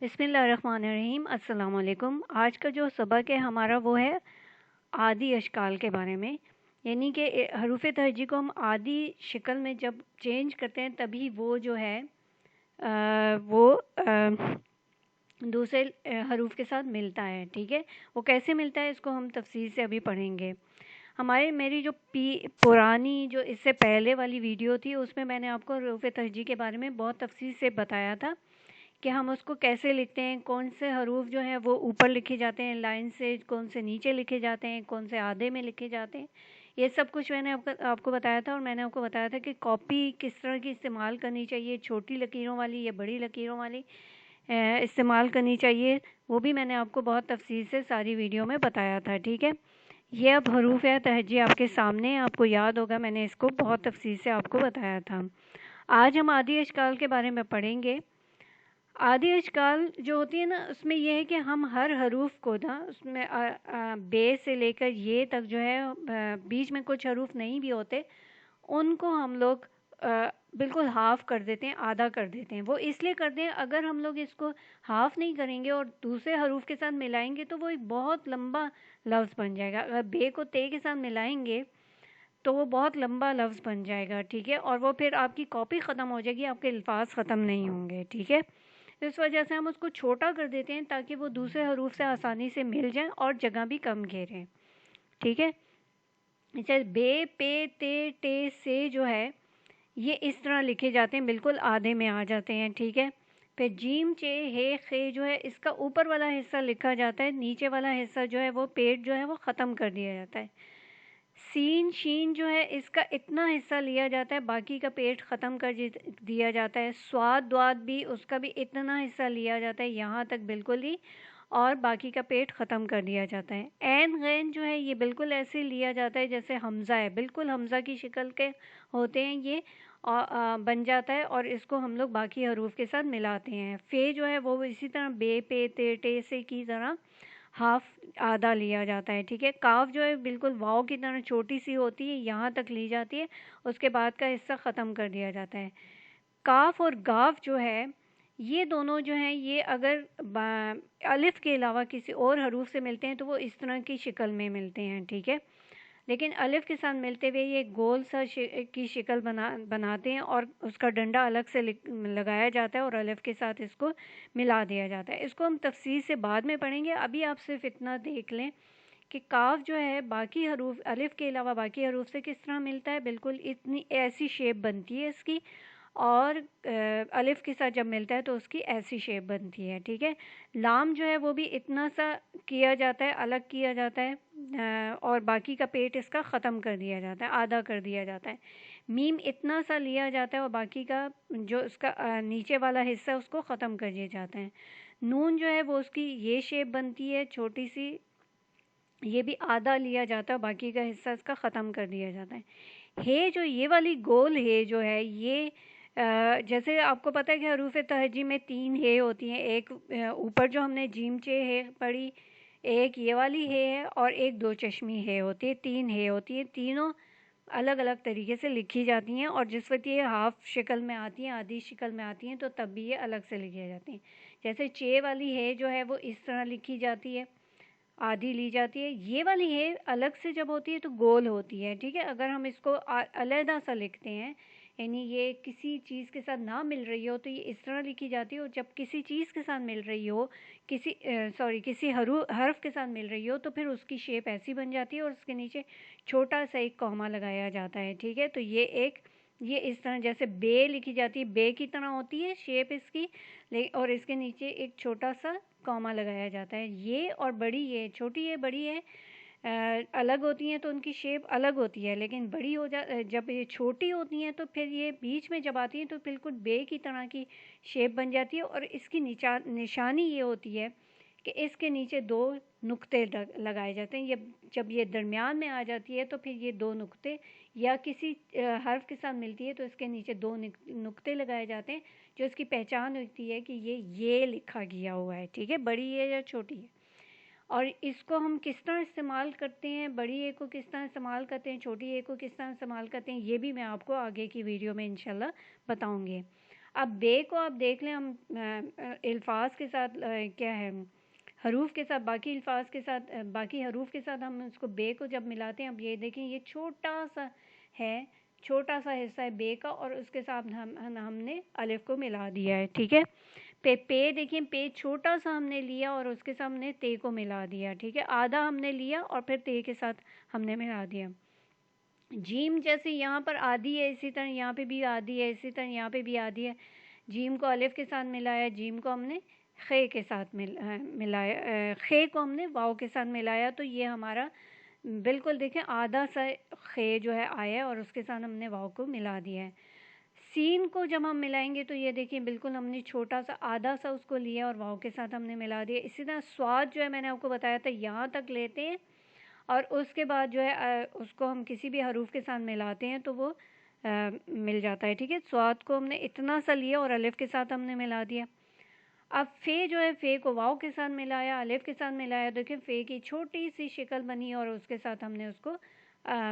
بسم اللہ الرحمن الرحیم۔ السلام علیکم۔ آج کا جو سبق ہے ہمارا وہ ہے عادی اشکال کے بارے میں، یعنی کہ حروف تہجی کو ہم عادی شکل میں جب چینج کرتے ہیں تبھی وہ جو ہے وہ دوسرے حروف کے ساتھ ملتا ہے۔ ٹھیک ہے، وہ کیسے ملتا ہے اس کو ہم تفصیل سے ابھی پڑھیں گے۔ میری جو پرانی جو اس سے پہلے والی ویڈیو تھی اس میں میں نے آپ کو حروف تہجی کے بارے میں بہت تفصیل سے بتایا تھا کہ ہم اس کو کیسے لکھتے ہیں، کون سے حروف جو ہیں وہ اوپر لکھے جاتے ہیں لائن سے، کون سے نیچے لکھے جاتے ہیں، کون سے آدھے میں لکھے جاتے ہیں، یہ سب کچھ میں نے آپ کو بتایا تھا۔ اور میں نے آپ کو بتایا تھا کہ کاپی کس طرح کی استعمال کرنی چاہیے، چھوٹی لکیروں والی یا بڑی لکیروں والی استعمال کرنی چاہیے، وہ بھی میں نے آپ کو بہت تفصیل سے ساری ویڈیو میں بتایا تھا۔ ٹھیک ہے، یہ اب حروف تہجی آپ کے سامنے، آپ کو یاد ہوگا میں نے اس کو بہت تفصیل سے آپ کو بتایا تھا۔ آج ہم عادی اشکال کے بارے میں پڑھیں گے۔ عادی اشکال جو ہوتی ہے نا، اس میں یہ ہے کہ ہم ہر حروف کو نا، اس میں بے سے لے کر یہ تک جو ہے بیچ میں کچھ حروف نہیں بھی ہوتے، ان کو ہم لوگ بالکل ہاف کر دیتے ہیں، آدھا کر دیتے ہیں۔ وہ اس لیے کرتے ہیں اگر ہم لوگ اس کو ہاف نہیں کریں گے اور دوسرے حروف کے ساتھ ملائیں گے تو وہ ایک بہت لمبا لفظ بن جائے گا۔ اگر بے کو تے کے ساتھ ملائیں گے تو وہ بہت لمبا لفظ بن جائے گا۔ ٹھیک ہے، اور وہ پھر آپ کی کاپی ختم ہو جائے گی، آپ کے الفاظ ختم نہیں ہوں گے۔ ٹھیک ہے، اس وجہ سے ہم اس کو چھوٹا کر دیتے ہیں تاکہ وہ دوسرے حروف سے آسانی سے مل جائیں اور جگہ بھی کم گھیریں۔ ٹھیک ہے، جیسے بے، پے، تے، ٹے، سے جو ہے یہ اس طرح لکھے جاتے ہیں، بالکل آدھے میں آ جاتے ہیں۔ ٹھیک ہے، پھر جیم، چے، ہے، خے جو ہے اس کا اوپر والا حصہ لکھا جاتا ہے، نیچے والا حصہ جو ہے وہ پیٹ جو ہے وہ ختم کر دیا جاتا ہے۔ سین، شین جو ہے اس کا اتنا حصہ لیا جاتا ہے، باقی کا پیٹ ختم کر دیا جاتا ہے۔ سواد، دواد بھی اس کا بھی اتنا حصہ لیا جاتا ہے یہاں تک بالکل ہی، اور باقی کا پیٹ ختم کر دیا جاتا ہے۔ عین، غین جو ہے یہ بالکل ایسے لیا جاتا ہے جیسے حمزہ ہے، بالکل حمزہ کی شکل کے ہوتے ہیں یہ، بن جاتا ہے اور اس کو ہم لوگ باقی حروف کے ساتھ ملاتے ہیں۔ فے جو ہے وہ اسی طرح بے، پے، تے، ٹے سے کی طرح ہاف، آدھا لیا جاتا ہے۔ ٹھیک ہے، کاف جو ہے بالکل واو کی طرح چھوٹی سی ہوتی ہے، یہاں تک لی جاتی ہے، اس کے بعد کا حصہ ختم کر دیا جاتا ہے۔ کاف اور گاف جو ہے یہ دونوں جو ہیں یہ اگر الف کے علاوہ کسی اور حروف سے ملتے ہیں تو وہ اس طرح کی شکل میں ملتے ہیں۔ ٹھیک ہے، لیکن الف کے ساتھ ملتے ہوئے یہ گول سا کی شکل بناتے ہیں اور اس کا ڈنڈا الگ سے لگایا جاتا ہے اور الف کے ساتھ اس کو ملا دیا جاتا ہے۔ اس کو ہم تفصیل سے بعد میں پڑھیں گے، ابھی آپ صرف اتنا دیکھ لیں کہ کاف جو ہے باقی حروف، الف کے علاوہ باقی حروف سے کس طرح ملتا ہے، بالکل اتنی ایسی شیپ بنتی ہے اس کی، اور الف کے ساتھ جب ملتا ہے تو اس کی ایسی شیپ بنتی ہے۔ ٹھیک ہے، لام جو ہے وہ بھی اتنا سا کیا جاتا ہے، الگ کیا جاتا ہے، اور باقی کا پیٹ اس کا ختم کر دیا جاتا ہے، آدھا کر دیا جاتا ہے۔ میم اتنا سا لیا جاتا ہے اور باقی کا جو اس کا نیچے والا حصہ اس کو ختم کر دیا جاتا ہے۔ نون جو ہے وہ اس کی یہ شیپ بنتی ہے چھوٹی سی، یہ بھی آدھا لیا جاتا ہے، باقی کا حصہ اس کا ختم کر دیا جاتا ہے۔ ہے جو یہ والی گول ہے جو ہے یہ جیسے آپ کو پتہ ہے کہ حروف تہجی میں 3 ہے ہوتی ہیں، ایک اوپر جو ہم نے جیم، چے، ہے پڑھی، ایک یہ والی ہے اور ایک دو چشمی ہے ہوتی ہے، 3 ہے ہوتی ہے، تینوں الگ الگ طریقے سے لکھی جاتی ہیں، اور جس وقت یہ ہاف شکل میں آتی ہیں، آدھی شکل میں آتی ہیں تو تب بھی یہ الگ سے لکھی جاتی ہیں۔ جیسے چے والی ہے جو ہے وہ اس طرح لکھی جاتی ہے، آدھی لی جاتی ہے۔ یہ والی ہے الگ سے جب ہوتی ہے تو گول ہوتی ہے۔ ٹھیک ہے، اگر ہم اس کو علیحدہ سا لکھتے ہیں، یعنی یہ کسی چیز کے ساتھ نہ مل رہی ہو تو یہ اس طرح لکھی جاتی ہے، اور جب کسی چیز کے ساتھ مل رہی ہو، کسی حرف کے ساتھ مل رہی ہو تو پھر اس کی شیپ ایسی بن جاتی ہے اور اس کے نیچے چھوٹا سا ایک کوما لگایا جاتا ہے۔ ٹھیک ہے، تو یہ اس طرح جیسے بے لکھی جاتی ہے، بے کی طرح ہوتی ہے شیپ اس کی، اور اس کے نیچے ایک چھوٹا سا کوما لگایا جاتا ہے۔ یہ اور بڑی، یہ چھوٹی ہے، بڑی ہے، الگ ہوتی ہیں تو ان کی شیپ الگ ہوتی ہے، لیکن بڑی جب یہ چھوٹی ہوتی ہیں تو پھر یہ بیچ میں جب آتی ہیں تو بالکل بے کی طرح کی شیپ بن جاتی ہے، اور اس کی نشانی یہ ہوتی ہے کہ اس کے نیچے 2 نقطے لگائے جاتے ہیں۔ جب یہ درمیان میں آ جاتی ہے تو پھر یہ 2 نقطے یا کسی حرف کے ساتھ ملتی ہے تو اس کے نیچے 2 نقطے لگائے جاتے ہیں، جو اس کی پہچان ہوتی ہے کہ یہ لکھا گیا ہوا ہے۔ ٹھیک ہے، بڑی ہے یا چھوٹی ہے، اور اس کو ہم کس طرح استعمال کرتے ہیں، بڑی اے کو کس طرح استعمال کرتے ہیں، چھوٹی اے کو کس طرح استعمال کرتے ہیں، یہ بھی میں آپ کو آگے کی ویڈیو میں انشاءاللہ بتاؤں گی۔ اب بے کو آپ دیکھ لیں، ہم الفاظ کے ساتھ کیا ہے، حروف کے ساتھ، باقی الفاظ کے ساتھ، باقی حروف کے ساتھ ہم اس کو بے کو جب ملاتے ہیں، اب یہ دیکھیں یہ چھوٹا سا ہے، چھوٹا سا حصہ ہے بے کا، اور اس کے ساتھ ہم نے الف کو ملا دیا ہے، ٹھیک ہے. پے دیکھیں، پے چھوٹا سا ہم نے لیا اور اس کے ساتھ ہم نے تے کو ملا دیا، ٹھیک ہے. آدھا ہم نے لیا اور پھر تے کے ساتھ ہم نے ملا دیا. جیم جیسے یہاں پر آدھی ہے، اسی طرح یہاں پہ بھی آدھی ہے، اسی طرح یہاں پہ بھی آدھی ہے. جیم کو الف کے ساتھ ملایا، جیم کو ہم نے خے کے ساتھ ملایا، خے کو ہم نے واو کے ساتھ ملایا، تو یہ ہمارا بالکل دیکھیں آدھا سا خے جو ہے آیا اور اس کے ساتھ ہم نے واو کو ملا دیا ہے. سین کو جب ہم ملائیں گے تو یہ دیکھیں بالکل ہم نے چھوٹا سا آدھا سا اس کو لیا اور واو کے ساتھ ہم نے ملا دیا. اسی طرح سواد جو ہے میں نے آپ کو بتایا تھا یہاں تک لیتے ہیں اور اس کے بعد جو ہے اس کو ہم کسی بھی حروف کے ساتھ ملاتے ہیں تو وہ مل جاتا ہے، ٹھیک ہے. سواد کو ہم نے اتنا سا لیا اور الف کے ساتھ ہم نے ملا دیا. اب فے جو ہے، فے کو واو کے ساتھ ملایا، الف کے ساتھ ملایا، دیکھیں فے کی چھوٹی سی شکل بنی اور اس کے ساتھ ہم نے اس کو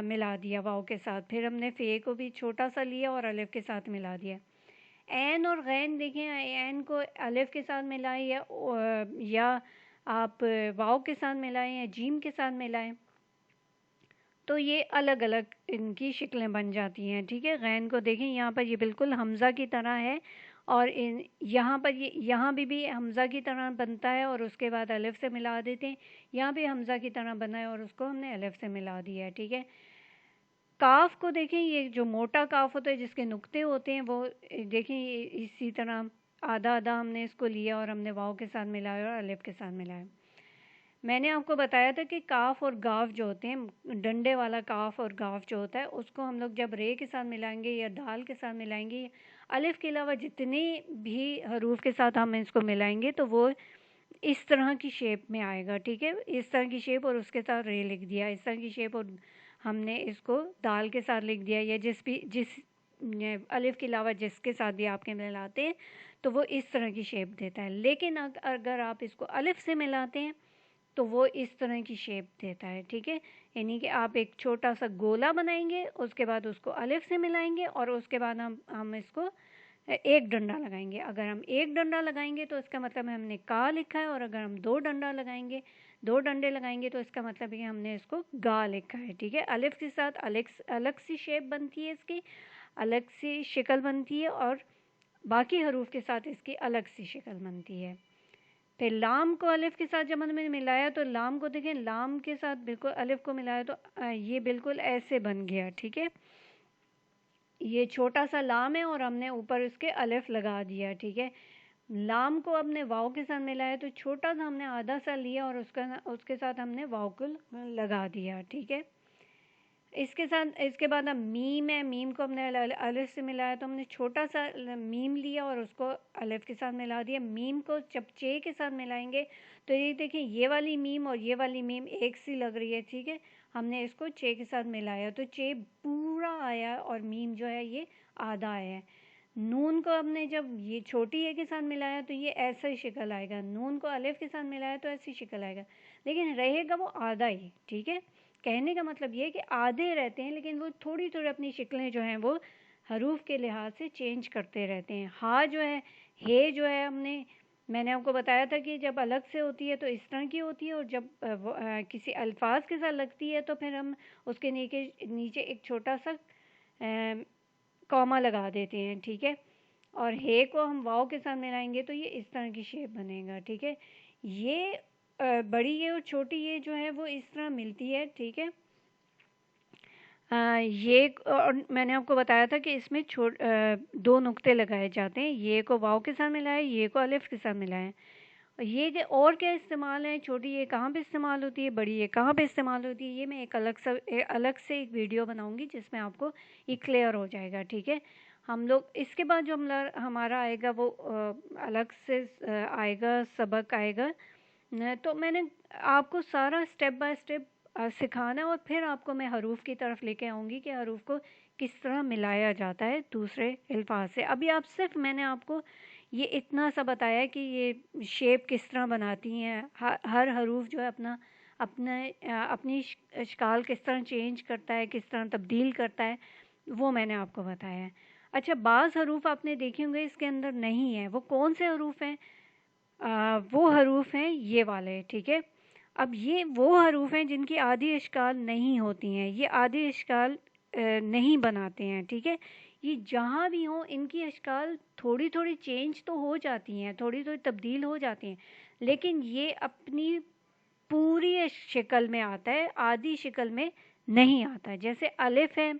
ملا دیا واو کے ساتھ. پھر ہم نے فے کو بھی چھوٹا سا لیا اور الف کے ساتھ ملا دیا. عین اور غین دیکھیں، عین کو الف کے ساتھ ملائیں یا آپ واو کے ساتھ ملائیں یا جیم کے ساتھ ملائیں تو یہ الگ الگ ان کی شکلیں بن جاتی ہیں، ٹھیک ہے. غین کو دیکھیں یہاں پر یہ بالکل حمزہ کی طرح ہے اور یہاں پر یہاں بھی حمزہ کی طرح بنتا ہے اور اس کے بعد الف سے ملا دیتے ہیں. یہاں بھی حمزہ کی طرح بنا ہے اور اس کو ہم نے الف سے ملا دیا ہے، ٹھیک ہے. کاف کو دیکھیں، یہ جو موٹا کاف ہوتا ہے جس کے نقطے ہوتے ہیں وہ دیکھیں اسی طرح آدھا آدھا ہم نے اس کو لیا اور ہم نے واو کے ساتھ ملایا اور الف کے ساتھ ملایا. میں نے آپ کو بتایا تھا کہ کاف اور گاف جو ہوتے ہیں، ڈنڈے والا کاف اور گاف جو ہوتا ہے اس کو ہم لوگ جب رے کے ساتھ ملائیں گے یا دال کے ساتھ ملائیں گے، الف کے علاوہ جتنے بھی حروف کے ساتھ ہم اس کو ملائیں گے تو وہ اس طرح کی شیپ میں آئے گا، ٹھیک ہے. اس طرح کی شیپ اور اس کے ساتھ رے لکھ دیا، اس طرح کی شیپ اور ہم نے اس کو دال کے ساتھ لکھ دیا، یا جس الف کے علاوہ جس کے ساتھ بھی آپ کے ملاتے ہیں تو وہ اس طرح کی شیپ دیتا ہے. لیکن اگر آپ اس کو الف سے ملاتے ہیں تو وہ اس طرح کی شیپ دیتا ہے، ٹھیک ہے. یعنی کہ آپ ایک چھوٹا سا گولا بنائیں گے، اس کے بعد اس کو الف سے ملائیں گے اور اس کے بعد ہم اس کو ایک ڈنڈا لگائیں گے. اگر ہم ایک ڈنڈا لگائیں گے تو اس کا مطلب ہے ہم نے کا لکھا ہے، اور اگر ہم دو ڈنڈے لگائیں گے تو اس کا مطلب ہے ہم نے اس کو گا لکھا ہے، ٹھیک ہے. الف کے ساتھ الگ سی شیپ بنتی ہے، اس کی الگ سی شکل بنتی ہے، اور باقی حروف کے ساتھ اس کی الگ سی شکل بنتی ہے. پھر لام کو الف کے ساتھ جب ہم نے ملایا تو لام کو دیکھیں، لام کے ساتھ بالکل الف کو ملایا تو یہ بالکل ایسے بن گیا، ٹھیک ہے. یہ چھوٹا سا لام ہے اور ہم نے اوپر اس کے الف لگا دیا، ٹھیک ہے. لام کو ہم نے واو کے ساتھ ملایا تو چھوٹا سا ہم نے آدھا سا لیا اور اس کے ساتھ ہم نے واو کو لگا دیا، ٹھیک ہے. اس کے بعد ہم میم ہے، میم کو ہم نے الف سے ملایا تو ہم نے چھوٹا سا میم لیا اور اس کو الف کے ساتھ ملا دیا. میم کو جب چے کے ساتھ ملائیں گے تو یہ دیکھیں یہ والی میم اور یہ والی میم ایک سی لگ رہی ہے، ٹھیک ہے. ہم نے اس کو چے کے ساتھ ملایا تو چے پورا آیا اور میم جو ہے یہ آدھا آیا ہے. نون کو ہم نے جب یہ چھوٹی اے کے ساتھ ملایا تو یہ ایسا ہی شکل آئے گا. نون کو الف کے ساتھ ملایا تو ایسی شکل آئے گا، لیکن رہے گا وہ آدھا ہی، ٹھیک ہے. کہنے کا مطلب یہ کہ آدھے رہتے ہیں لیکن وہ تھوڑی تھوڑی اپنی شکلیں جو ہیں وہ حروف کے لحاظ سے چینج کرتے رہتے ہیں. ہا جو ہے، ہے جو ہے، میں نے آپ کو بتایا تھا کہ جب الگ سے ہوتی ہے تو اس طرح کی ہوتی ہے اور جب کسی الفاظ کے ساتھ لگتی ہے تو پھر ہم اس کے نیچے ایک چھوٹا سا کوما لگا دیتے ہیں، ٹھیک ہے. اور ہے کو ہم واو کے ساتھ ملائیں گے تو یہ اس طرح کی شیپ بنے گا، ٹھیک ہے. یہ بڑی یہ اور چھوٹی یہ جو ہے وہ اس طرح ملتی ہے، ٹھیک ہے. یہ اور میں نے آپ کو بتایا تھا کہ اس میں دو نقطے لگائے جاتے ہیں، یہ کو واو کے ساتھ ملائیں، یہ کو الف کے ساتھ ملائیں. یہ اور کیا استعمال ہے، چھوٹی یہ کہاں پہ استعمال ہوتی ہے، بڑی یہ کہاں پہ استعمال ہوتی ہے، یہ میں ایک الگ سے ایک ویڈیو بناؤں گی جس میں آپ کو یہ کلیئر ہو جائے گا، ٹھیک ہے. ہم لوگ اس کے بعد جو ہمارا آئے گا وہ الگ سے آئے گا، سبق آئے گا. تو میں نے آپ کو سارا اسٹیپ بائی اسٹیپ سکھانا ہے اور پھر آپ کو میں حروف کی طرف لے کے آؤں گی کہ حروف کو کس طرح ملایا جاتا ہے دوسرے الفاظ سے. ابھی میں نے آپ کو یہ اتنا سا بتایا کہ یہ شیپ کس طرح بناتی ہیں، ہر حروف جو ہے اپنی اشکال کس طرح چینج کرتا ہے، کس طرح تبدیل کرتا ہے، وہ میں نے آپ کو بتایا ہے. اچھا بعض حروف آپ نے دیکھے ہوں گے اس کے اندر نہیں ہے، وہ کون سے حروف ہیں؟ وہ حروف ہیں یہ والے، ٹھیک ہے۔ اب یہ وہ حروف ہیں جن کی آدھی اشکال نہیں ہوتی ہیں، یہ آدھی اشکال نہیں بناتے ہیں، ٹھیک ہے۔ یہ جہاں بھی ہوں ان کی اشکال تھوڑی تھوڑی چینج تو ہو جاتی ہیں، تھوڑی تھوڑی تبدیل ہو جاتی ہیں، لیکن یہ اپنی پوری شکل میں آتا ہے، آدھی شکل میں نہیں آتا۔ جیسے الف ہے،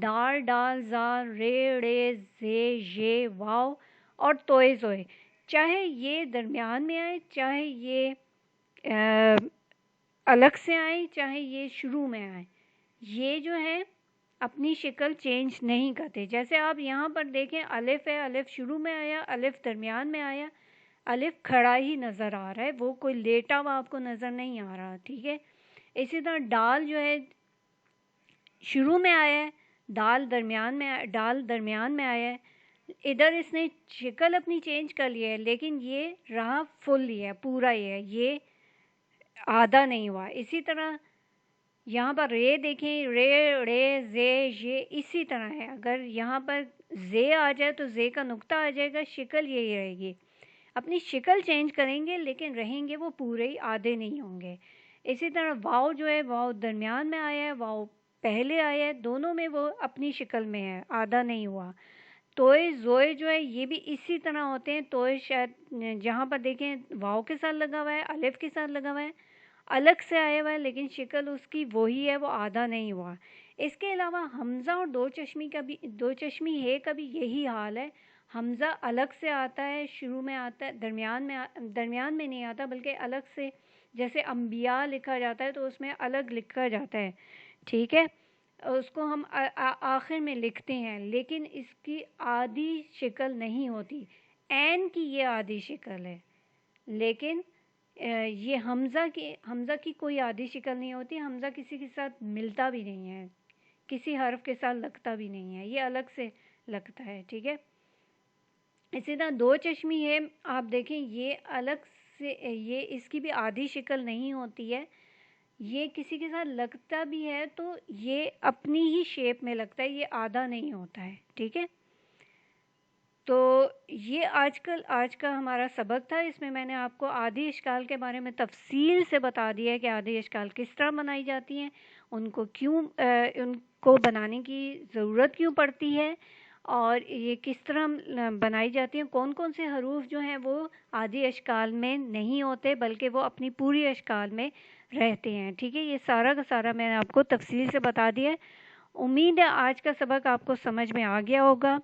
دال ڈال زال رے ڑے زے یہ واو اور توئے زوئے، چاہے یہ درمیان میں آئے، چاہے یہ الگ سے آئے، چاہے یہ شروع میں آئے، یہ جو ہے اپنی شکل چینج نہیں کرتے۔ جیسے آپ یہاں پر دیکھیں الف ہے، الف شروع میں آیا، الف درمیان میں آیا، الف کھڑا ہی نظر آ رہا ہے، وہ کوئی لیٹا ہوا آپ کو نظر نہیں آ رہا، ٹھیک ہے۔ اسی طرح ڈال جو ہے شروع میں آیا ہے، ڈال درمیان میں آیا ہے، ادھر اس نے شکل اپنی چینج کر لی ہے، لیکن یہ رہا فل ہی ہے، پورا ہی ہے، یہ آدھا نہیں ہوا۔ اسی طرح یہاں پر رے دیکھیں، رے رے زے یہ اسی طرح ہے، اگر یہاں پر زے آ جائے تو زے کا نقطہ آ جائے گا، شکل یہی رہے گی، اپنی شکل چینج کریں گے لیکن رہیں گے وہ پورے ہی، آدھے نہیں ہوں گے۔ اسی طرح واؤ جو ہے، واؤ درمیان میں آیا ہے، واؤ پہلے آیا ہے، دونوں میں وہ اپنی شکل میں ہے، آدھا نہیں ہوا۔ توئے زوئے جو ہے یہ بھی اسی طرح ہوتے ہیں، توئے شاید جہاں پر دیکھیں واؤ کے ساتھ لگا ہوا ہے، الف کے ساتھ لگا ہوا ہے، الگ سے آیا ہوا ہے، لیکن شکل اس کی وہی ہے، وہ آدھا نہیں ہوا۔ اس کے علاوہ حمزہ اور دو چشمی ہے کا بھی یہی حال ہے، حمزہ الگ سے آتا ہے، شروع میں آتا ہے، درمیان میں نہیں آتا بلکہ الگ سے، جیسے انبیاء لکھا جاتا ہے تو اس میں الگ لکھا جاتا ہے، ٹھیک ہے، اس کو ہم آخر میں لکھتے ہیں، لیکن اس کی آدھی شکل نہیں ہوتی۔ عین کی یہ آدھی شکل ہے، لیکن یہ حمزہ کی کوئی آدھی شکل نہیں ہوتی، حمزہ کسی کے ساتھ ملتا بھی نہیں ہے، کسی حرف کے ساتھ لگتا بھی نہیں ہے، یہ الگ سے لگتا ہے، ٹھیک ہے۔ اسی طرح دو چشمی ہے، آپ دیکھیں یہ الگ سے، یہ اس کی بھی آدھی شکل نہیں ہوتی ہے، یہ کسی کے ساتھ لگتا بھی ہے تو یہ اپنی ہی شیپ میں لگتا ہے، یہ آدھا نہیں ہوتا ہے، ٹھیک ہے۔ تو یہ آج کا ہمارا سبق تھا، اس میں میں نے آپ کو آدھی اشکال کے بارے میں تفصیل سے بتا دیا ہے کہ آدھی اشکال کس طرح بنائی جاتی ہیں، ان کو بنانے کی ضرورت کیوں پڑتی ہے، اور یہ کس طرح بنائی جاتی ہیں، کون کون سے حروف جو ہیں وہ آدھی اشکال میں نہیں ہوتے بلکہ وہ اپنی پوری اشکال میں رہتے ہیں، ٹھیک ہے۔ یہ سارا کا سارا میں نے آپ کو تفصیل سے بتا دیا ہے۔ امید ہے آج کا سبق آپ کو سمجھ میں آ گیا ہوگا،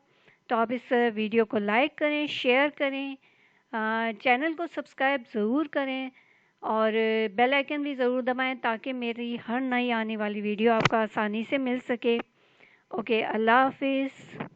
تو آپ اس ویڈیو کو لائک کریں، شیئر کریں، چینل کو سبسکرائب ضرور کریں، اور بیل آئیکن بھی ضرور دبائیں تاکہ میری ہر نئی آنے والی ویڈیو آپ کو آسانی سے مل سکے۔ اوکے، اللہ حافظ۔